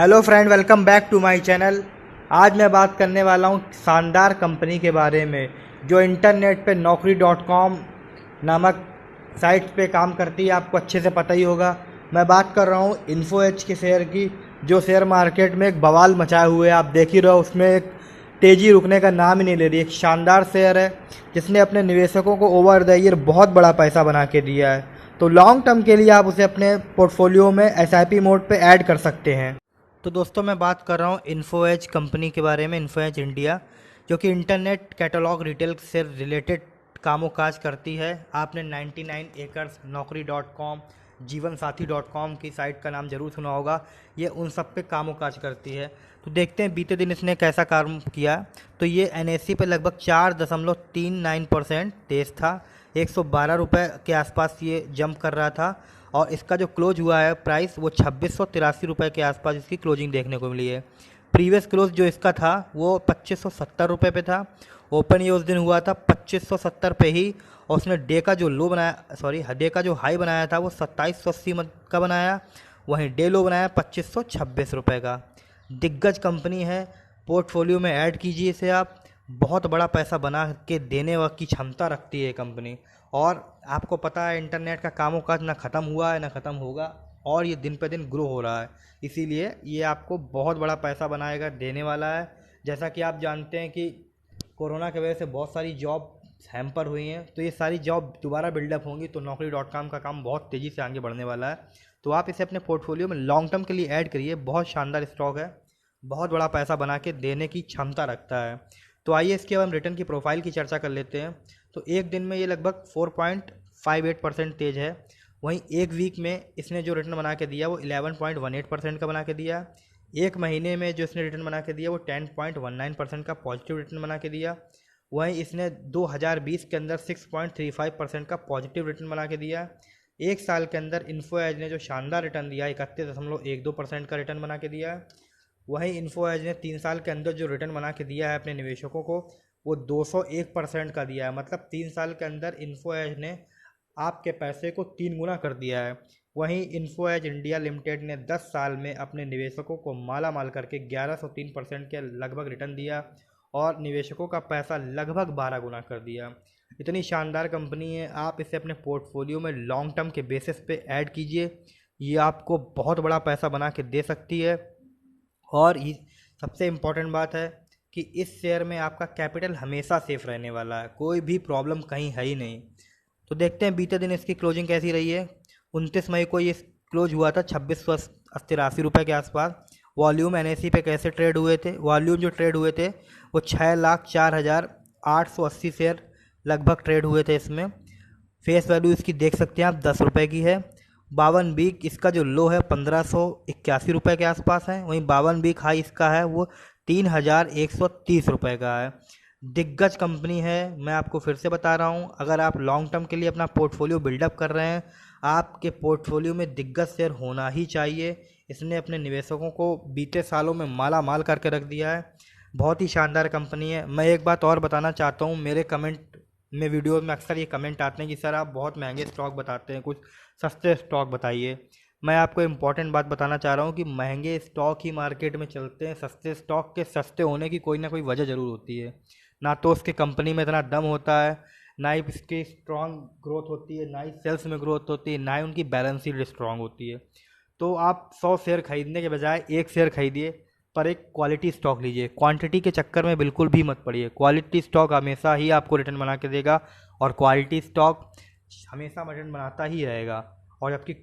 Hello friend, welcome back to my channel. आज मैं बात करने वाला हूँ शानदार कंपनी के बारे में जो इंटरनेट पे naukri.com नामक साइट पे काम करती है। आपको अच्छे से पता ही होगा। मैं बात कर रहा हूँ इन्फो एज के शेयर की, जो शेयर मार्केट में एक बवाल मचाए हुए है। आप देख ही रहे हो, उसमें एक तेज़ी रुकने का नाम ही नहीं ले रही। एक शानदार शेयर है जिसने अपने निवेशकों को ओवर द ईयर बहुत बड़ा पैसा बना के दिया है। तो लॉन्ग टर्म के लिए आप उसे अपने पोर्टफोलियो में एसआईपी मोड पे ऐड कर सकते हैं। तो दोस्तों, मैं बात कर रहा हूँ इन्फो एज कंपनी के बारे में, इन्फो एज इंडिया, जो कि इंटरनेट कैटलॉग रिटेल से रिलेटेड कामों काज करती है। आपने 99 एकर्स, naukri.com, जीवनसाथी.com की साइट का नाम जरूर सुना होगा। ये उन सब पे कामों काज करती है। तो देखते हैं बीते दिन इसने कैसा काम किया। तो ये NSE पे लगभग 4.39% तेज था। 112 रुपये के आसपास ये जंप कर रहा था और इसका जो क्लोज हुआ है प्राइस, वो 2683 रुपये के आसपास इसकी क्लोजिंग देखने को मिली है। प्रीवियस क्लोज जो इसका था वो 2570 रुपये पे था। ओपन ये उस दिन हुआ था 2570 पे ही, और उसने डे का जो लो बनाया, डे का जो हाई बनाया था वो 2780 का बनाया। वहीं डे लो बनाया 2526 रुपये का। दिग्गज कंपनी है, पोर्टफोलियो में ऐड कीजिए इसे आप। बहुत बड़ा पैसा बना के देने की क्षमता रखती है कंपनी। और आपको पता है इंटरनेट का कामों काज ना ख़त्म हुआ है ना ख़त्म होगा, और ये दिन पे दिन ग्रो हो रहा है। इसीलिए ये आपको बहुत बड़ा पैसा बनाएगा, देने वाला है। जैसा कि आप जानते हैं कि कोरोना की वजह से बहुत सारी जॉब हैम्पर हुई हैं, तो ये सारी जॉब दोबारा बिल्डअप होंगी। तो naukri.com का काम बहुत तेज़ी से आगे बढ़ने वाला है। तो आप इसे अपने पोर्टफोलियो में लॉन्ग टर्म के लिए ऐड करिए। बहुत शानदार स्टॉक है, बहुत बड़ा पैसा बना के देने की क्षमता रखता है। तो आइए इसके बाद हम रिटर्न की प्रोफाइल की चर्चा कर लेते हैं। तो एक दिन में ये लगभग 4.58% तेज है। वहीं एक वीक में इसने जो रिटर्न बना के दिया वो 11.18% का बना के दिया। एक महीने में जो इसने रिटर्न बना के दिया वो 10.19% का पॉजिटिव रिटर्न बना के दिया। वहीं इसने 2020 के अंदर 6.35% का पॉजिटिव रिटर्न बना के दिया। एक साल के अंदर इन्फो एज ने जो शानदार रिटर्न दिया 31.12% का रिटर्न बना के दिया। वहीं इन्फो एज ने 3 साल के अंदर जो रिटर्न बना के दिया है अपने निवेशकों को, वो 201% का दिया है। मतलब 3 साल के अंदर इन्फो एज ने आपके पैसे को 3 गुना कर दिया है। वहीं इन्फो एज इंडिया लिमिटेड ने 10 साल में अपने निवेशकों को माला माल करके 1103% के लगभग रिटर्न दिया और निवेशकों का पैसा लगभग 12 गुना कर दिया। इतनी शानदार कंपनी है, आप इसे अपने पोर्टफोलियो में लॉन्ग टर्म के बेसिस पे ऐड कीजिए। ये आपको बहुत बड़ा पैसा बना के दे सकती है। और ये सबसे इम्पॉर्टेंट बात है कि इस शेयर में आपका कैपिटल हमेशा सेफ रहने वाला है, कोई भी प्रॉब्लम कहीं है ही नहीं। तो देखते हैं बीते दिन इसकी क्लोजिंग कैसी रही है। 29 मई को ये क्लोज हुआ था 2683 रुपये के आसपास। वॉल्यूम NSE पे कैसे ट्रेड हुए थे? वॉल्यूम जो ट्रेड हुए थे वो 6,04,880 शेयर लगभग ट्रेड हुए थे इसमें। फेस वैल्यू इसकी देख सकते हैं आप, 10 रुपये की है। 52 वीक इसका जो लो है 1581 रुपये के आसपास है। वहीं 52 वीक हाई इसका है वो 3130 रुपये का है। दिग्गज कंपनी है, मैं आपको फिर से बता रहा हूँ। अगर आप लॉन्ग टर्म के लिए अपना पोर्टफोलियो बिल्डअप कर रहे हैं, आपके पोर्टफोलियो में दिग्गज शेयर होना ही चाहिए। इसने अपने निवेशकों को बीते सालों में माला माल करके रख दिया है। बहुत ही शानदार कंपनी है। मैं एक बात और बताना चाहता हूँ, मेरे कमेंट में, वीडियो में अक्सर ये कमेंट आते हैं कि सर आप बहुत महंगे स्टॉक बताते हैं, कुछ सस्ते स्टॉक बताइए। मैं आपको इम्पॉर्टेंट बात बताना चाह रहा हूँ कि महंगे स्टॉक ही मार्केट में चलते हैं। सस्ते स्टॉक के सस्ते होने की कोई ना कोई वजह ज़रूर होती है। ना तो उसके कंपनी में इतना दम होता है, ना ही इसकी स्ट्रॉन्ग ग्रोथ होती है, ना ही सेल्स में ग्रोथ होती है, ना ही उनकी बैलेंस शीट स्ट्रॉन्ग होती है। तो आप 100 शेयर खरीदने के बजाय एक शेयर खरीदिए, पर एक क्वालिटी स्टॉक लीजिए। क्वांटिटी के चक्कर में बिल्कुल भी मत पड़िए। क्वालिटी स्टॉक हमेशा ही आपको रिटर्न बना के देगा, और क्वालिटी स्टॉक हमेशा रिटर्न बनाता ही रहेगा। और जबकि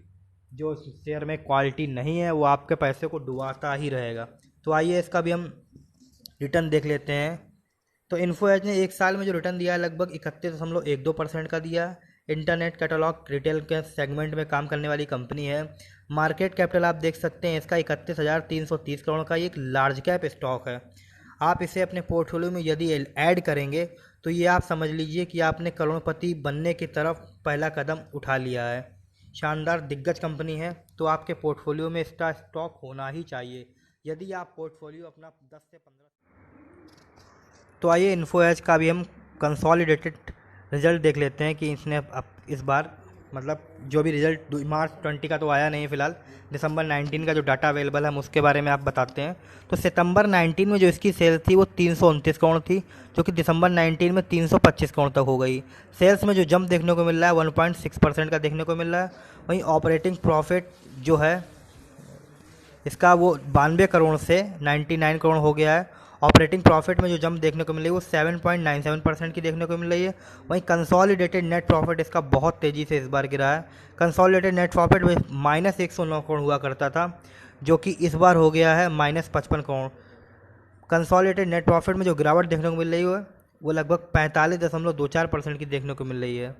जो शेयर में क्वालिटी नहीं है वो आपके पैसे को डुबाता ही रहेगा। तो आइए इसका भी हम रिटर्न देख लेते हैं। तो इन्फो एज ने एक साल में जो रिटर्न दिया है लगभग 31.12% का दिया। इंटरनेट कैटलॉग रिटेल के सेगमेंट में काम करने वाली कंपनी है। मार्केट कैपिटल आप देख सकते हैं इसका 31,330 करोड़ का। ये एक लार्ज कैप स्टॉक है। आप इसे अपने पोर्टफोलियो में यदि ऐड करेंगे तो ये आप समझ लीजिए कि आपने करोड़पति बनने की तरफ पहला कदम उठा लिया है। शानदार दिग्गज कंपनी है, तो आपके पोर्टफोलियो में इसका स्टॉक होना ही चाहिए। यदि आप पोर्टफोलियो अपना 10 से 15। तो आइए इन्फो एज का भी हम कंसोलिडेटेड रिजल्ट देख लेते हैं कि इसने अब इस बार मतलब जो भी रिजल्ट मार्च 20 का तो आया नहीं फिलहाल, दिसंबर 19 का जो डाटा अवेलेबल है हम उसके बारे में आप बताते हैं। तो सितंबर 19 में जो इसकी सेल थी वो 329 करोड़ थी, जो कि दिसंबर 19 में 325 करोड़ तक हो गई। सेल्स में जो जंप देखने को मिल रहा है 1.6% का देखने को मिल रहा है। वहीं ऑपरेटिंग प्रॉफिट जो है इसका वो 92 करोड़ से 99 करोड़ हो गया है। ऑपरेटिंग प्रॉफिट में जो जंप देखने को मिल रही है वो 7.97% की देखने को मिल रही है। वहीं कंसोलिडेटेड नेट प्रॉफिट इसका बहुत तेज़ी से इस बार गिरा है। कंसोलिडेटेड नेट प्रॉफिट -109 करोड़ हुआ करता था, जो कि इस बार हो गया है -55 करोड़। कंसोलिडेटेड नेट प्रॉफिट में जो गिरावट देखने को मिल रही है वो लगभग 45.24% की देखने को मिल रही है।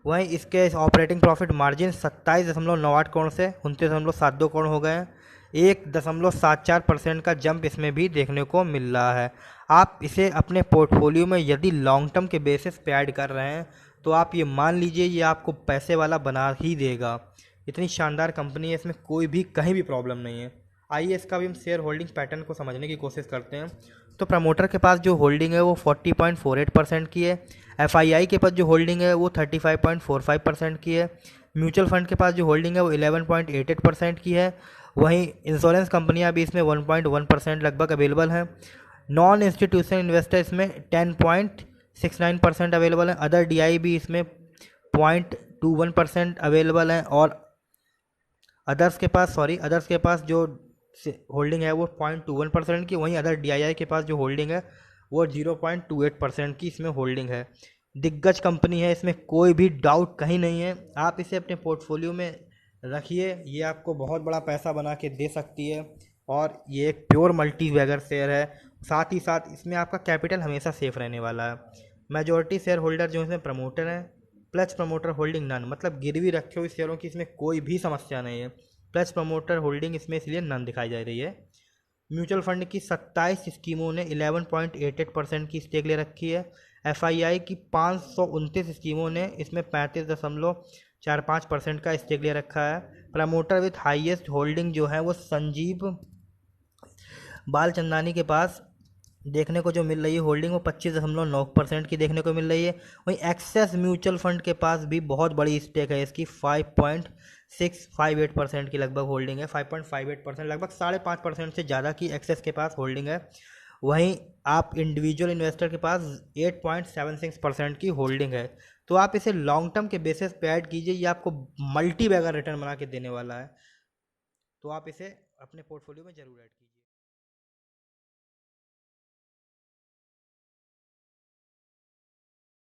वहीं इसके ऑपरेटिंग प्रॉफिट मार्जिन 27.98 करोड़ से 29.72 करोड़ हो गए हैं। 1.74% का जंप इसमें भी देखने को मिल रहा है। आप इसे अपने पोर्टफोलियो में यदि लॉन्ग टर्म के बेसिस पे ऐड कर रहे हैं तो आप ये मान लीजिए ये आपको पैसे वाला बना ही देगा। इतनी शानदार कंपनी है, इसमें कोई भी कहीं भी प्रॉब्लम नहीं है। आइए इसका भी हम शेयर होल्डिंग पैटर्न को समझने की कोशिश करते हैं। तो प्रमोटर के पास जो होल्डिंग है वो 40.48% की है। FII के पास जो होल्डिंग है वो 35.45% की है। म्यूचुअल फंड के पास जो होल्डिंग है वो 11.88% की है। वहीं इंश्योरेंस कंपनियां भी इसमें 1.1% लगभग अवेलेबल हैं। नॉन इंस्टीट्यूशनल इन्वेस्टर इसमें 10.69% अवेलेबल हैं। अदर DI भी इसमें 0.21% अवेलेबल हैं। और अदर्स के पास जो होल्डिंग है वो 0.21% की। वहीं अदर DII के पास जो होल्डिंग है वो 0.28% की इसमें होल्डिंग है। दिग्गज कंपनी है, इसमें कोई भी डाउट कहीं नहीं है। आप इसे अपने पोर्टफोलियो में रखिए, ये आपको बहुत बड़ा पैसा बना के दे सकती है। और ये एक प्योर मल्टी बैगर शेयर है। साथ ही साथ इसमें आपका कैपिटल हमेशा सेफ रहने वाला है। मेजॉरिटी शेयर होल्डर जो इसमें प्रमोटर हैं, प्लस प्रमोटर होल्डिंग नन, मतलब गिरवी रखे हुए शेयरों की इसमें कोई भी समस्या नहीं है। प्लस प्रमोटर होल्डिंग इसमें इसलिए नन दिखाई जा रही है। म्यूचुअल फंड की 27 स्कीमों ने 11.88% की स्टेक ले रखी है। FII की 529 स्कीमों ने इसमें 35.45% का स्टेक ले रखा है। प्रमोटर विथ हाईएस्ट होल्डिंग जो है वो संजीव बालचंदानी के पास देखने को जो मिल रही है होल्डिंग वो 25.9% की देखने को मिल रही है। वहीं एक्सेस म्यूचुअल फंड के पास भी बहुत बड़ी स्टेक है, इसकी 5.658% की लगभग होल्डिंग है। 5.58%, लगभग 5.5% से ज़्यादा की एक्सेस के पास होल्डिंग है। वहीं आप इंडिविजुअल इन्वेस्टर के पास 8.76% की होल्डिंग है। तो आप इसे लॉन्ग टर्म के बेसिस पे ऐड कीजिए, ये आपको मल्टी बैगर रिटर्न बना के देने वाला है। तो आप इसे अपने पोर्टफोलियो में जरूर ऐड कीजिए।